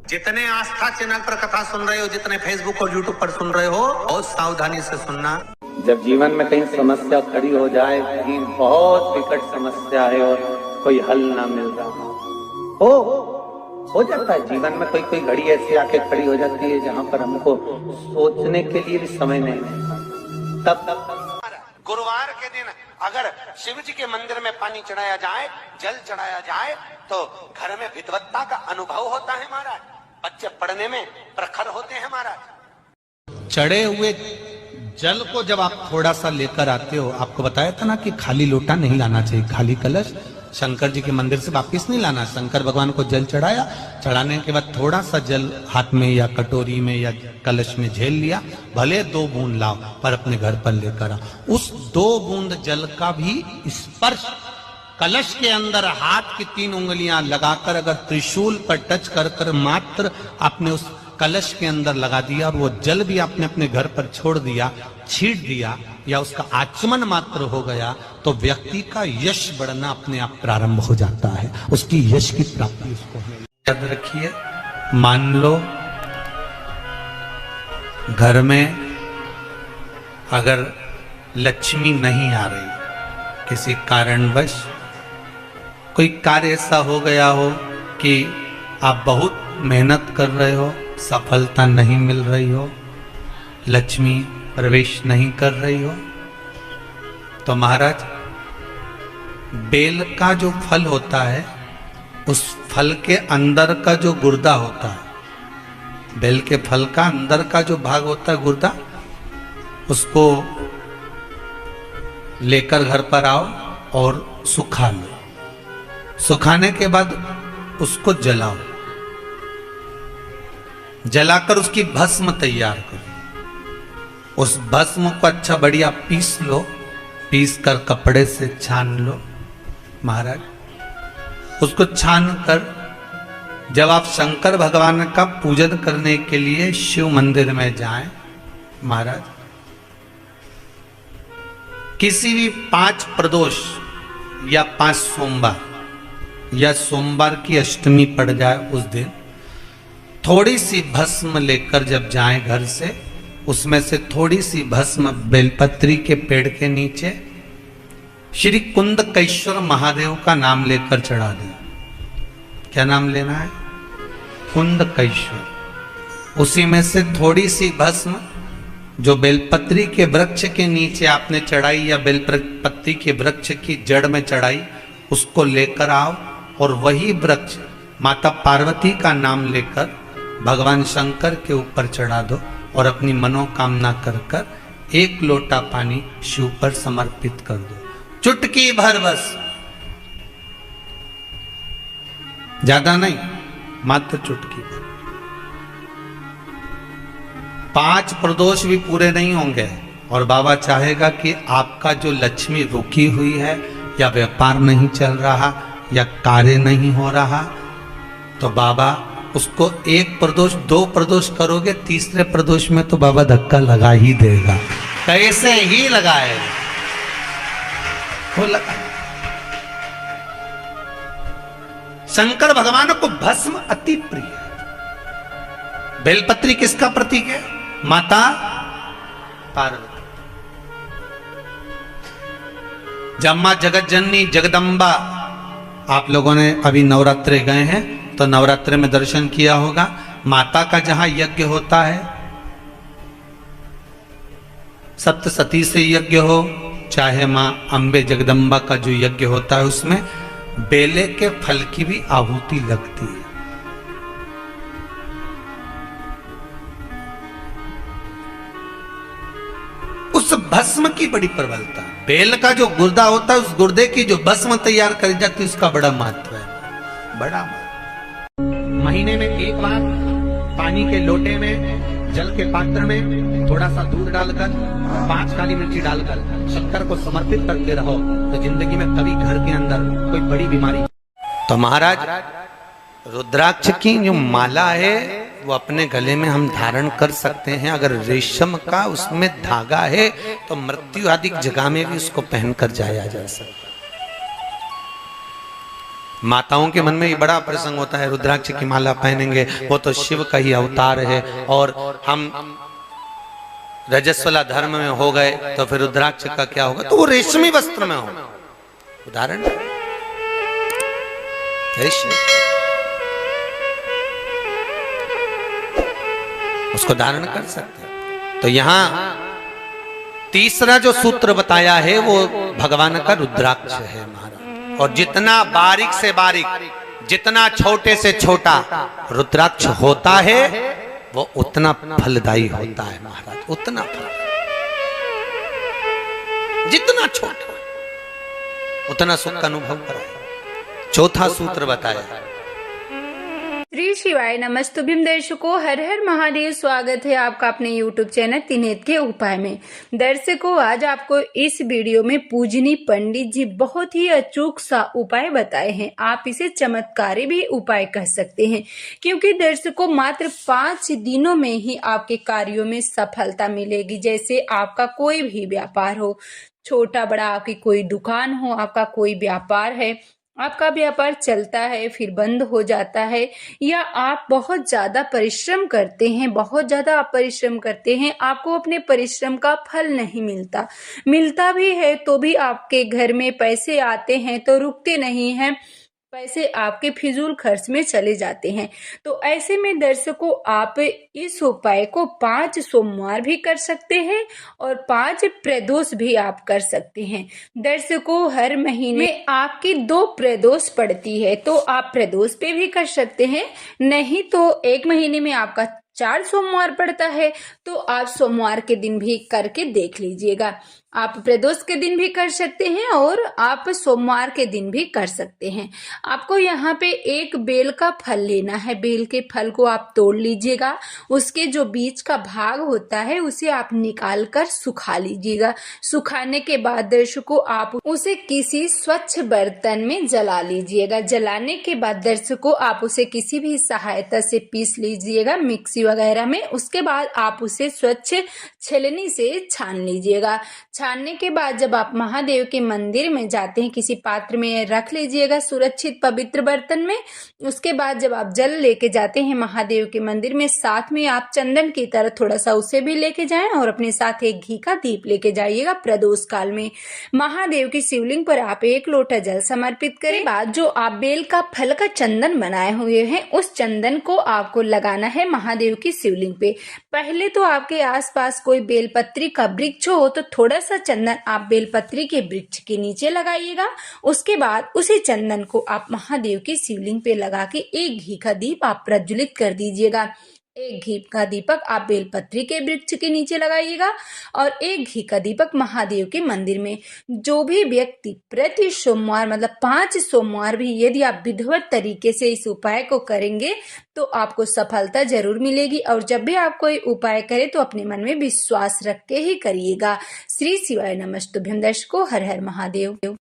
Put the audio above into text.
जितने आस्था चैनल पर कथा सुन रहे हो, जितने फेसबुक और यूट्यूब पर सुन रहे हो, बहुत सावधानी से सुनना। जब जीवन में कहीं समस्या खड़ी हो जाए, कहीं बहुत विकट समस्या है और कोई हल ना मिल रहा हो जाता है जीवन में, कोई घड़ी ऐसी आके खड़ी हो जाती है जहां पर हमको सोचने के लिए भी समय नहीं है। तब गुरुवार के दिन अगर शिव जी के मंदिर में पानी चढ़ाया जाए, जल चढ़ाया जाए, तो घर में विद्वत्ता का अनुभव होता है महाराज। बच्चे पढ़ने में प्रखर होते हैं महाराज। चढ़े हुए जल को जब आप थोड़ा सा लेकर आते हो, आपको बताया था ना कि खाली लोटा नहीं लाना चाहिए, खाली कलश शंकर जी के मंदिर से वापिस नहीं लाना। शंकर भगवान को जल चढ़ाया, चढ़ाने के बाद थोड़ा सा जल हाथ में या कटोरी में या कलश में झेल लिया, भले 2 बूंद लाओ पर अपने घर पर लेकर आओ। उस 2 बूंद जल का भी स्पर्श कलश के अंदर हाथ की 3 उंगलियां लगाकर अगर त्रिशूल पर टच कर मात्र आपने उस कलश के अंदर लगा दिया और वो जल भी आपने अपने घर पर छोड़ दिया, छीट दिया या उसका आचमन मात्र हो गया, तो व्यक्ति का यश बढ़ना अपने आप प्रारंभ हो जाता है, उसकी यश की प्राप्ति उसको होगी। याद रखिए, मान लो घर में अगर लक्ष्मी नहीं आ रही, किसी कारणवश कोई कार्य ऐसा हो गया हो कि आप बहुत मेहनत कर रहे हो, सफलता नहीं मिल रही हो, लक्ष्मी प्रवेश नहीं कर रही हो, तो महाराज बेल का जो फल होता है, उस फल के अंदर का जो गुर्दा होता है, बेल के फल का अंदर का जो भाग होता है गुर्दा, उसको लेकर घर पर आओ और सुखा लो। सुखाने के बाद उसको जलाओ, जलाकर उसकी भस्म तैयार करो। उस भस्म को अच्छा बढ़िया पीस लो, पीस कर कपड़े से छान लो महाराज। उसको छान कर जब आप शंकर भगवान का पूजन करने के लिए शिव मंदिर में जाएं महाराज, किसी भी 5 प्रदोष या 5 सोमवार या सोमवार की अष्टमी पड़ जाए उस दिन, थोड़ी सी भस्म लेकर जब जाएं घर से, उसमें से थोड़ी सी भस्म बेलपत्री के पेड़ के नीचे श्री कुंदकेश्वर महादेव का नाम लेकर चढ़ा दें। क्या नाम लेना है? कुंदकेश्वर। उसी में से थोड़ी सी भस्म जो बेलपत्री के वृक्ष के नीचे आपने चढ़ाई या बेलपत्री के वृक्ष की जड़ में चढ़ाई, उसको लेकर आओ और वही वृक्ष माता पार्वती का नाम लेकर भगवान शंकर के ऊपर चढ़ा दो और अपनी मनोकामना कर 1 लोटा पानी शिव पर समर्पित कर दो। चुटकी भर बस, ज्यादा नहीं, मात्र चुटकी भर। 5 प्रदोष भी पूरे नहीं होंगे और बाबा चाहेगा कि आपका जो लक्ष्मी रुकी हुई है या व्यापार नहीं चल रहा या कार्य नहीं हो रहा, तो बाबा उसको 1 प्रदोष 2 प्रदोष करोगे, तीसरे प्रदोष में तो बाबा धक्का लगा ही देगा, कैसे ही लगाए वो लगा। शंकर भगवान को भस्म अति प्रिय है। बेलपत्री किसका प्रतीक है? माता पार्वती। जब मां जगत जननी जगदम्बा, आप लोगों ने अभी नवरात्रे गए हैं तो नवरात्रे में दर्शन किया होगा, माता का जहां यज्ञ होता है, सप्तसती से यज्ञ हो चाहे मां अंबे जगदम्बा का जो यज्ञ होता है, उसमें बेले के फल की भी आहुति लगती है। उस भस्म की बड़ी प्रबलता, बेल का जो गुर्दा होता है, उस गुर्दे की जो भस्म तैयार करी जाती है, उसका बड़ा महत्व है, बड़ा महत्व। महीने में 1 बार पानी के लोटे में, जल के पात्र में थोड़ा सा दूध डालकर, 5 काली मिर्ची डालकर शंकर को समर्पित करते रहो, तो जिंदगी में कभी घर के अंदर कोई बड़ी बीमारी। तो महाराज रुद्राक्ष की जो माला है वो अपने गले में हम धारण कर सकते हैं। अगर रेशम का उसमें धागा है तो मृत्यु आदि जगह में भी उसको पहनकर जाया जा सकता। माताओं के मन में ये बड़ा प्रसंग होता है, रुद्राक्ष की माला पहनेंगे, वो तो शिव का ही अवतार है, और हम रजस्वला धर्म में हो गए तो फिर रुद्राक्ष का क्या होगा? तो वो रेशमी वस्त्र में होगा। उदाहरण रेशमी, उसको धारण कर सकते हैं। तो यहां तीसरा जो सूत्र बताया है वो भगवान का रुद्राक्ष है महाराज। और जितना बारीक से बारीक, जितना छोटे से छोटा रुद्राक्ष होता है वो उतना फलदायी होता है महाराज, उतना फल, जितना छोटा उतना सुख का अनुभव कराए। चौथा सूत्र बताया। श्री शिवाय नमस्तुभ्यम दर्शकों, हर हर महादेव। स्वागत है आपका अपने YouTube चैनल त्रिनेत्र के उपाय में। दर्शकों, आज आपको इस वीडियो में पूजनी पंडित जी बहुत ही अचूक सा उपाय बताए हैं। आप इसे चमत्कारी भी उपाय कह सकते हैं, क्योंकि दर्शकों मात्र 5 दिनों में ही आपके कार्यों में सफलता मिलेगी। जैसे आपका कोई भी व्यापार हो, छोटा बड़ा, आपकी कोई दुकान हो, आपका कोई व्यापार है, आपका व्यापार चलता है फिर बंद हो जाता है, या आप बहुत ज्यादा परिश्रम करते हैं, बहुत ज्यादा आप परिश्रम करते हैं, आपको अपने परिश्रम का फल नहीं मिलता भी है तो भी आपके घर में पैसे आते हैं तो रुकते नहीं हैं, पैसे आपके फिजूल खर्च में चले जाते हैं। तो ऐसे में दर्शकों आप इस उपाय को 5 सोमवार भी कर सकते हैं और 5 प्रदोष भी आप कर सकते हैं। दर्शकों, हर महीने में आपकी 2 प्रदोष पड़ती है तो आप प्रदोष पे भी कर सकते हैं, नहीं तो एक महीने में आपका 4 सोमवार पड़ता है तो आप सोमवार के दिन भी करके देख लीजिएगा। आप प्रदोष के दिन भी कर सकते हैं और आप सोमवार के दिन भी कर सकते हैं। आपको यहाँ पे एक बेल का फल लेना है। बेल के फल को आप तोड़ लीजिएगा, उसके जो बीच का भाग होता है उसे आप निकाल कर सुखा लीजिएगा। सुखाने के बाद दर्शकों आप उसे किसी स्वच्छ बर्तन में जला लीजिएगा। जलाने के बाद दर्शकों आप उसे किसी भी सहायता से पीस लीजिएगा, मिक्सी वगैरह में। उसके बाद आप उसे स्वच्छ छलनी से छान लीजिएगा। छानने के बाद जब आप महादेव के मंदिर में जाते हैं, किसी पात्र में रख लीजिएगा, सुरक्षित पवित्र बर्तन में। उसके बाद जब आप जल लेके जाते हैं महादेव के मंदिर में, साथ में आप चंदन की तरह थोड़ा सा उसे भी लेके जाएं और अपने साथ एक घी का दीप लेके जाइएगा। प्रदोष काल में महादेव की शिवलिंग पर आप 1 लोटा जल समर्पित करें। बाद जो आप बेल का फल का चंदन बनाए हुए हैं उस चंदन को आपको लगाना है महादेव की शिवलिंग पे। पहले तो आपके आसपास कोई बेलपत्री का वृक्ष हो तो थोड़ा सा चंदन आप बेलपत्री के वृक्ष के नीचे लगाइएगा। उसके बाद उसी चंदन को आप महादेव की शिवलिंग पे लगा के एक घी का दीप आप प्रज्वलित कर दीजिएगा। एक घी का दीपक आप बेलपत्री के वृक्ष के नीचे लगाइएगा और एक घी का दीपक महादेव के मंदिर में। जो भी व्यक्ति प्रति सोमवार मतलब 5 सोमवार भी यदि आप विधिवत तरीके से इस उपाय को करेंगे तो आपको सफलता जरूर मिलेगी। और जब भी आप कोई उपाय करें तो अपने मन में विश्वास रख के ही करिएगा। श्री शिवाय नमस्तुभ्यम दर्शकों, हर हर महादेव।